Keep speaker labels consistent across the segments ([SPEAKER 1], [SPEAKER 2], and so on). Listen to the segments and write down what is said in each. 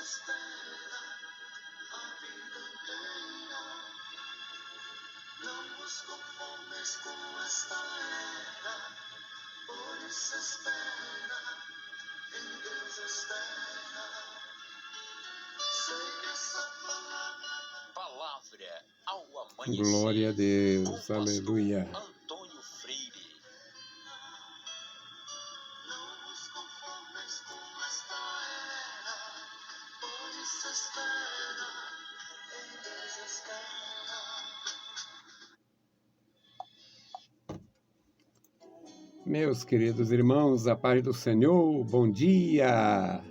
[SPEAKER 1] espera a vida inteira. Não vos conformes com esta era, por isso espera, em Deus espera. Sei que essa palavra ao amanhecer.
[SPEAKER 2] Glória a Deus,
[SPEAKER 1] Com
[SPEAKER 2] aleluia.
[SPEAKER 1] pastor Antônio Freire. Não vos conformes com esta era, por isso espera, em Deus espera.
[SPEAKER 2] Meus queridos irmãos, a paz do Senhor, bom dia!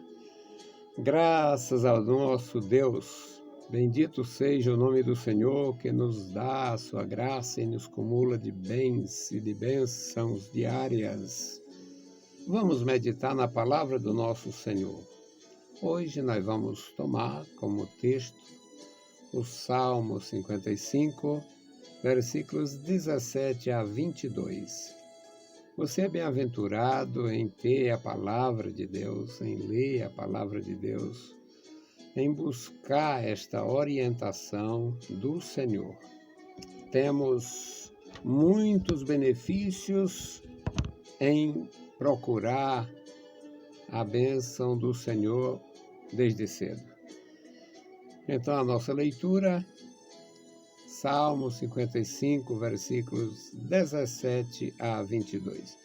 [SPEAKER 2] Graças ao nosso Deus, bendito seja o nome do Senhor que nos dá a sua graça e nos cumula de bens e de bênçãos diárias. Vamos meditar na palavra do nosso Senhor. Hoje nós vamos tomar como texto o Salmo 55, versículos 17 a 22. Você é bem-aventurado em ter a palavra de Deus, em ler a palavra de Deus, em buscar esta orientação do Senhor. Temos muitos benefícios em procurar a bênção do Senhor desde cedo. Então, a nossa leitura, Salmo 55, versículos 17 a 22.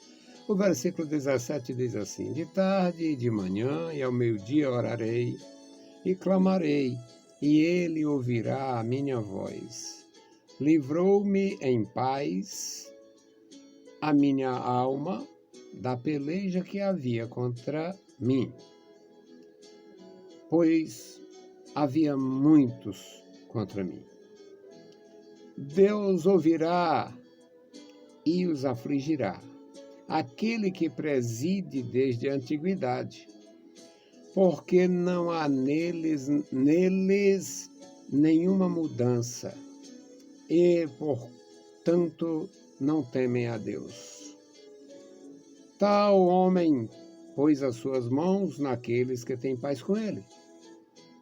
[SPEAKER 2] O versículo 17 diz assim: De tarde e de manhã e ao meio-dia orarei e clamarei, e ele ouvirá a minha voz. Livrou-me em paz a minha alma da peleja que havia contra mim, pois havia muitos contra mim. Deus ouvirá e os afligirá, aquele que preside desde a antiguidade, porque não há neles nenhuma mudança, e, portanto, não temem a Deus. Tal homem pôs as suas mãos naqueles que têm paz com ele,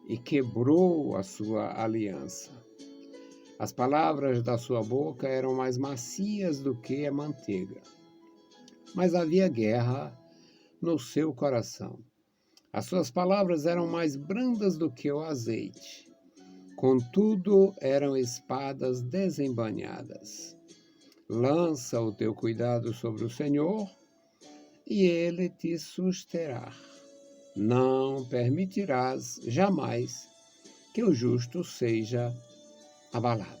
[SPEAKER 2] e quebrou a sua aliança. As palavras da sua boca eram mais macias do que a manteiga, mas havia guerra no seu coração. As suas palavras eram mais brandas do que o azeite, contudo eram espadas desembainhadas. Lança o teu cuidado sobre o Senhor, e ele te susterá. Não permitirás jamais que o justo seja abalado.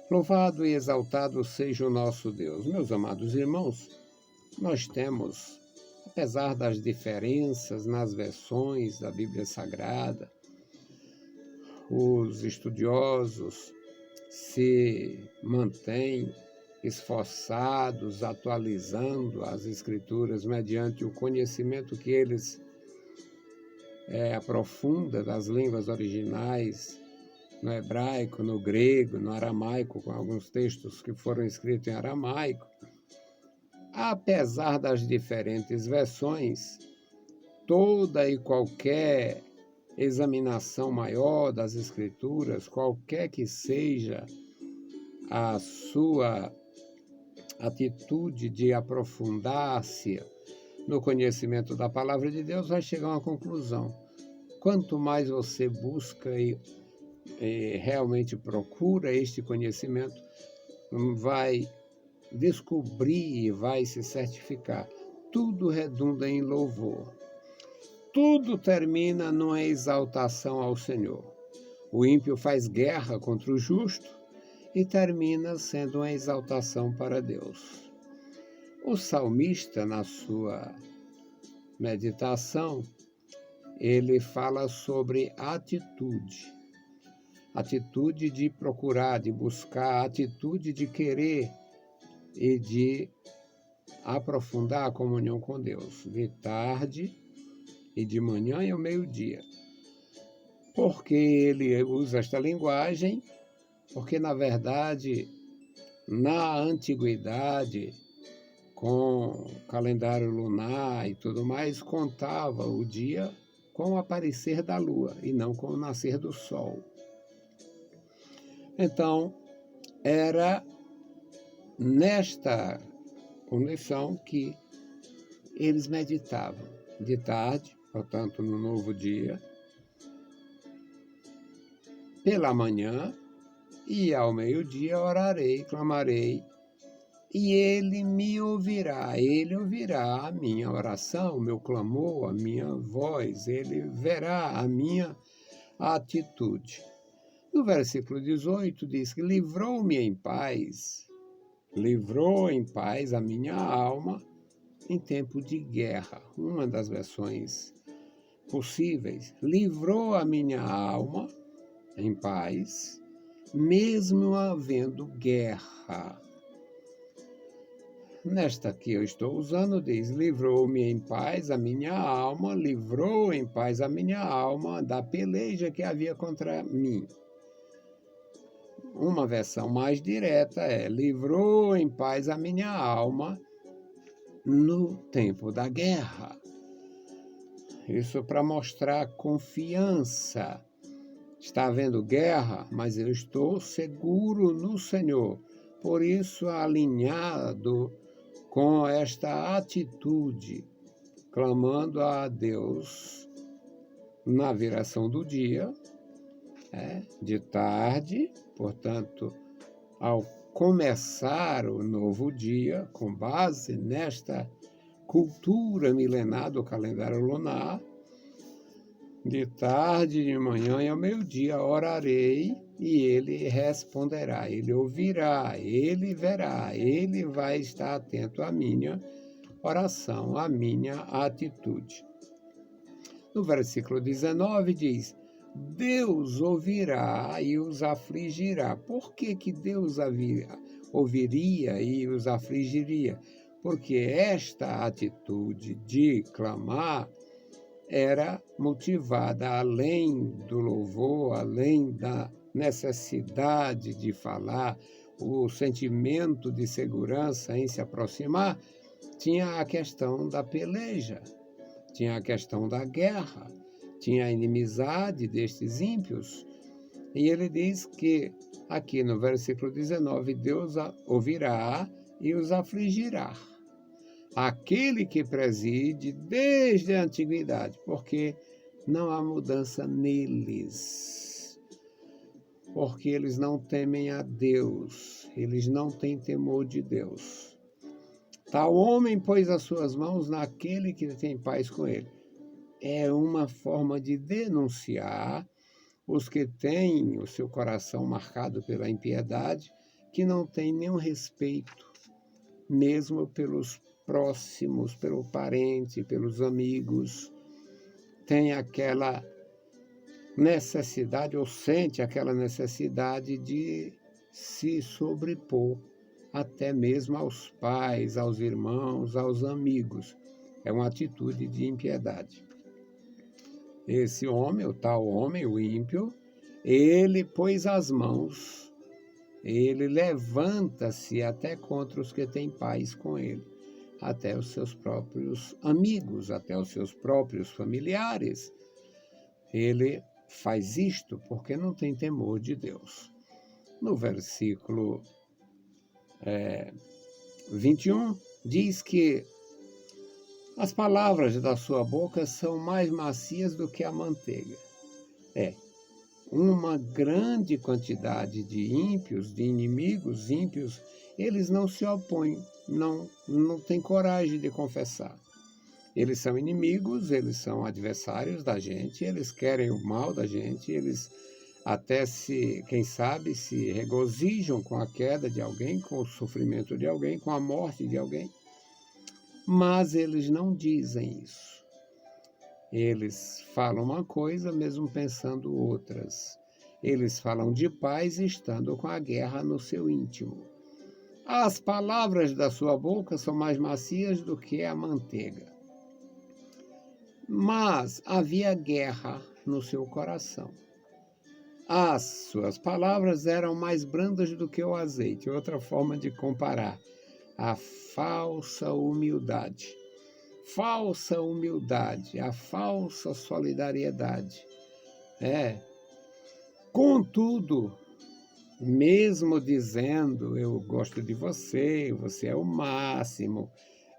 [SPEAKER 2] Louvado e exaltado seja o nosso Deus. Meus amados irmãos, nós temos, apesar das diferenças nas versões da Bíblia Sagrada, os estudiosos se mantêm esforçados, atualizando as Escrituras mediante o conhecimento que eles aprofundam das línguas originais, no hebraico, no grego, no aramaico, com alguns textos que foram escritos em aramaico. Apesar das diferentes versões, toda e qualquer examinação maior das Escrituras, qualquer que seja a sua atitude de aprofundar-se no conhecimento da palavra de Deus, vai chegar a uma conclusão. Quanto mais você busca e realmente procura este conhecimento, vai descobrir e vai se certificar. Tudo redunda em louvor. Tudo termina numa exaltação ao Senhor. O ímpio faz guerra contra o justo e termina sendo uma exaltação para Deus. O salmista, na sua meditação, ele fala sobre atitude. Atitude de procurar, de buscar, atitude de querer e de aprofundar a comunhão com Deus, de tarde e de manhã e ao meio-dia. Por que ele usa esta linguagem? Porque, na verdade, na antiguidade, com o calendário lunar e tudo mais, contava o dia com o aparecer da lua e não com o nascer do sol. Então, era nesta condição que eles meditavam. De tarde, portanto, no novo dia, pela manhã e ao meio-dia orarei, clamarei, e ele me ouvirá. Ele ouvirá a minha oração, o meu clamor, a minha voz. Ele verá a minha atitude. No versículo 18 diz que livrou-me em paz, livrou em paz a minha alma em tempo de guerra. Uma das versões possíveis. Livrou a minha alma em paz, mesmo havendo guerra. Nesta que eu estou usando, diz, livrou-me em paz a minha alma, livrou em paz a minha alma da peleja que havia contra mim. Uma versão mais direta é, livrou em paz a minha alma no tempo da guerra. Isso para mostrar confiança. Está havendo guerra, mas eu estou seguro no Senhor. Por isso, alinhado com esta atitude, clamando a Deus na viração do dia, de tarde, portanto, ao começar o novo dia, com base nesta cultura milenar do calendário lunar, de tarde, de manhã e ao meio-dia orarei e ele responderá, ele ouvirá, ele verá, ele vai estar atento à minha oração, à minha atitude. No versículo 19 diz, Deus ouvirá e os afligirá. Por que Deus ouviria e os afligiria? Porque esta atitude de clamar era motivada, além do louvor, além da necessidade de falar, o sentimento de segurança em se aproximar, tinha a questão da peleja, tinha a questão da guerra, tinha a inimizade destes ímpios. E ele diz que, aqui no versículo 19, Deus ouvirá e os afligirá. Aquele que preside desde a antiguidade, porque não há mudança neles, porque eles não temem a Deus, eles não têm temor de Deus. Tal homem pôs as suas mãos naquele que tem paz com ele. É uma forma de denunciar os que têm o seu coração marcado pela impiedade, que não têm nenhum respeito, mesmo pelos próximos, pelo parente, pelos amigos, tem aquela necessidade, ou sente aquela necessidade de se sobrepor até mesmo aos pais, aos irmãos, aos amigos. É uma atitude de impiedade. Esse homem, o tal homem, o ímpio, ele pôs as mãos, ele levanta-se até contra os que têm paz com ele, até os seus próprios amigos, até os seus próprios familiares. Ele faz isto porque não tem temor de Deus. No versículo 21, diz que as palavras da sua boca são mais macias do que a manteiga. Uma grande quantidade de ímpios, de inimigos ímpios, eles não se opõem, não têm coragem de confessar. Eles são inimigos, eles são adversários da gente, eles querem o mal da gente, eles até quem sabe, se regozijam com a queda de alguém, com o sofrimento de alguém, com a morte de alguém. Mas eles não dizem isso. Eles falam uma coisa mesmo pensando outras. Eles falam de paz estando com a guerra no seu íntimo. As palavras da sua boca são mais macias do que a manteiga. Mas havia guerra no seu coração. As suas palavras eram mais brandas do que o azeite. Outra forma de comparar, a falsa humildade. falsa humildade, a falsa solidariedade. Contudo, mesmo dizendo, eu gosto de você, você é o máximo,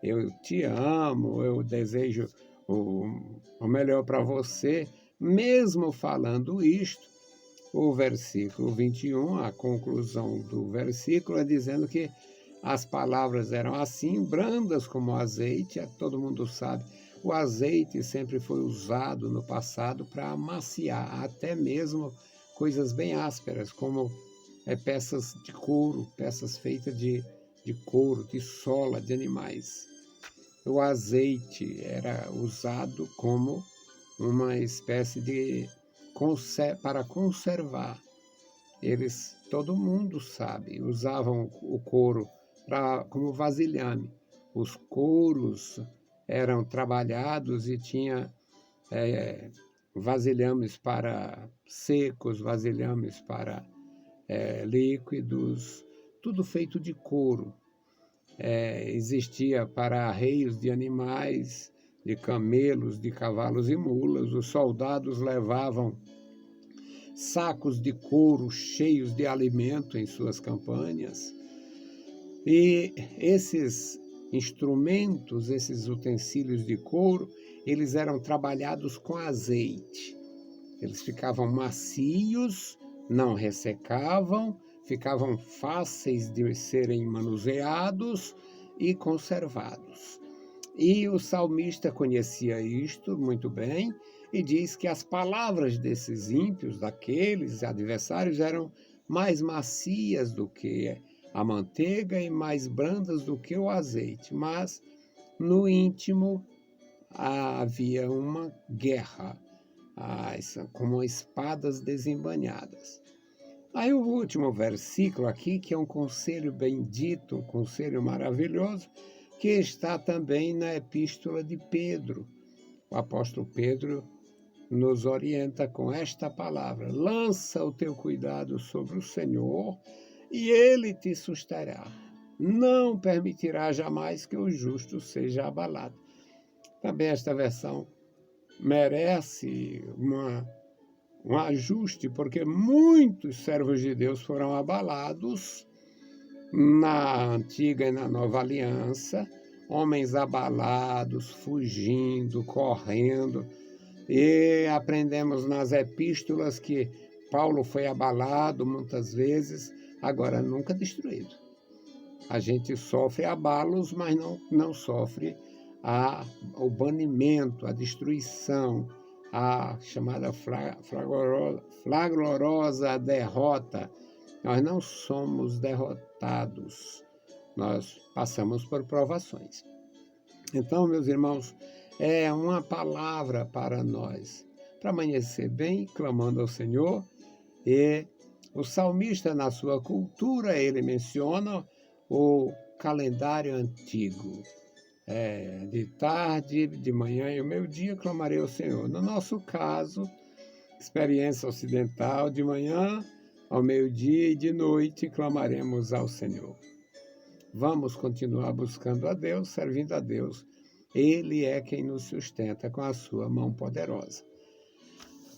[SPEAKER 2] eu te amo, eu desejo o melhor para você, mesmo falando isto, o versículo 21, a conclusão do versículo é dizendo que as palavras eram assim, brandas como azeite, todo mundo sabe, o azeite sempre foi usado no passado para amaciar, até mesmo coisas bem ásperas, como peças de couro, peças feitas de couro, de sola de animais. O azeite era usado como uma espécie de para conservar. Eles, todo mundo sabe, usavam o couro como vasilhame. Os couros eram trabalhados e tinha vasilhames para secos, vasilhames para líquidos, tudo feito de couro. Existia para arreios de animais, de camelos, de cavalos e mulas. Os soldados levavam sacos de couro cheios de alimento em suas campanhas. E esses instrumentos, esses utensílios de couro, eles eram trabalhados com azeite. Eles ficavam macios, não ressecavam, ficavam fáceis de serem manuseados e conservados. E o salmista conhecia isto muito bem e diz que as palavras desses ímpios, daqueles adversários, eram mais macias do que a manteiga e mais brandas do que o azeite. Mas no íntimo havia uma guerra, como espadas desembainhadas. Aí o último versículo aqui, que é um conselho bendito, um conselho maravilhoso, que está também na epístola de Pedro. O apóstolo Pedro nos orienta com esta palavra: lança o teu cuidado sobre o Senhor e ele te susterá. Não permitirá jamais que o justo seja abalado. Também esta versão merece um ajuste, porque muitos servos de Deus foram abalados na antiga e na nova aliança, homens abalados, fugindo, correndo, e aprendemos nas epístolas que Paulo foi abalado muitas vezes, agora nunca destruído. A gente sofre abalos, mas não sofre o banimento, a destruição, a chamada flagrorosa derrota. Nós não somos derrotados, nós passamos por provações. Então, meus irmãos, é uma palavra para nós, para amanhecer bem, clamando ao Senhor. E o salmista, na sua cultura, ele menciona o calendário antigo. De tarde, de manhã e ao meio-dia clamarei ao Senhor. No nosso caso, experiência ocidental, de manhã, ao meio-dia e de noite clamaremos ao Senhor. Vamos continuar buscando a Deus, servindo a Deus. Ele é quem nos sustenta com a sua mão poderosa.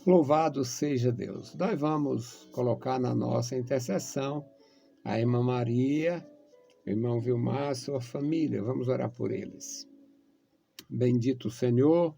[SPEAKER 2] Louvado seja Deus. Nós vamos colocar na nossa intercessão a irmã Maria, o irmão Vilmar, sua família. Vamos orar por eles. Bendito Senhor,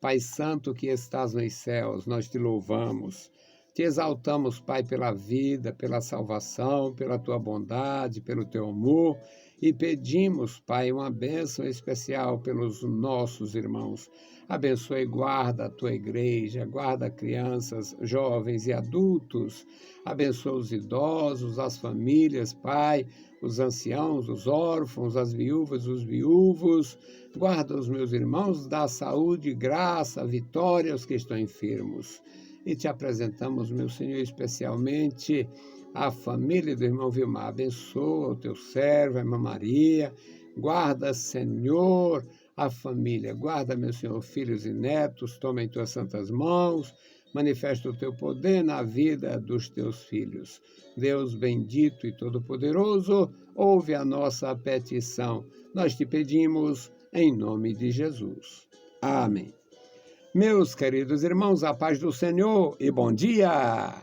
[SPEAKER 2] Pai Santo que estás nos céus, nós te louvamos. Te exaltamos, Pai, pela vida, pela salvação, pela tua bondade, pelo teu amor. E pedimos, Pai, uma bênção especial pelos nossos irmãos. Abençoe e guarda a tua igreja, guarda crianças, jovens e adultos. Abençoa os idosos, as famílias, Pai, os anciãos, os órfãos, as viúvas, os viúvos. Guarda os meus irmãos, dá saúde, graça, vitória aos que estão enfermos. E te apresentamos, meu Senhor, especialmente a família do irmão Vilmar. Abençoa o teu servo, a irmã Maria. Guarda, Senhor, a família. Guarda, meu Senhor, filhos e netos. Toma em tuas santas mãos. Manifesta o teu poder na vida dos teus filhos. Deus bendito e todo-poderoso, ouve a nossa petição. Nós te pedimos em nome de Jesus. Amém. Meus queridos irmãos, a paz do Senhor e bom dia!